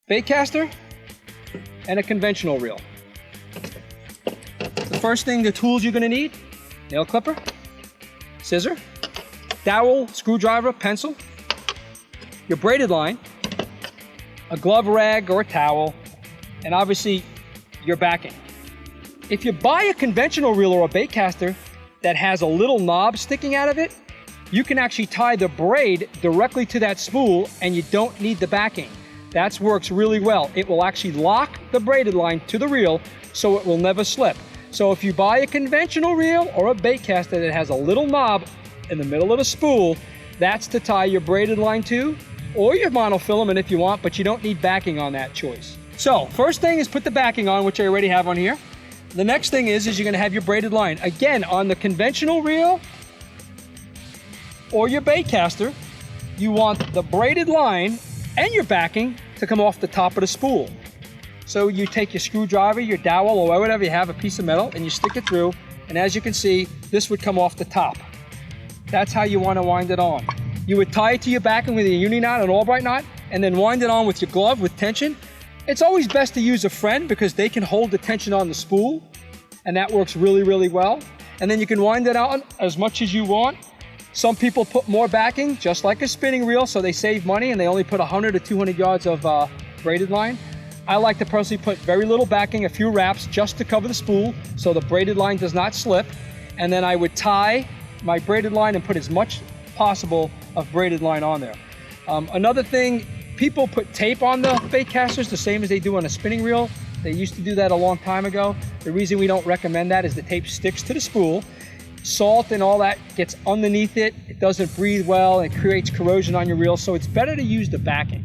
baitcaster, and a conventional reel. The first thing, the tools you're gonna need: nail clipper, scissor, dowel, screwdriver, pencil, your braided line, a glove rag or a towel, and obviously your backing. If you buy a conventional reel or a baitcaster that has a little knob sticking out of it, you can actually tie the braid directly to that spool and you don't need the backing. That works really well. It will actually lock the braided line to the reel so it will never slip. So if you buy a conventional reel or a baitcaster that has a little knob in the middle of the spool, that's to tie your braided line to, or your monofilament if you want, but you don't need backing on that choice. So first thing is put the backing on, which I already have on here. The next thing is you're gonna have your braided line. Again, on the conventional reel or your baitcaster, you want the braided line and your backing to come off the top of the spool. So you take your screwdriver, your dowel, or whatever you have, a piece of metal, and you stick it through, and as you can see, this would come off the top. That's how you want to wind it on. You would tie it to your backing with a uni knot, an Albright knot, and then wind it on with your glove with tension. It's always best to use a friend because they can hold the tension on the spool, and that works really, really well. And then you can wind it on as much as you want. Some people put more backing, just like a spinning reel, so they save money and they only put 100 to 200 yards of braided line. I like to personally put very little backing, a few wraps, just to cover the spool so the braided line does not slip. And then I would tie my braided line and put as much possible of braided line on there. Another thing, people put tape on the baitcasters the same as they do on a spinning reel. They used to do that a long time ago. The reason we don't recommend that is the tape sticks to the spool. Salt and all that gets underneath it. It doesn't breathe well. It creates corrosion on your reel. So it's better to use the backing.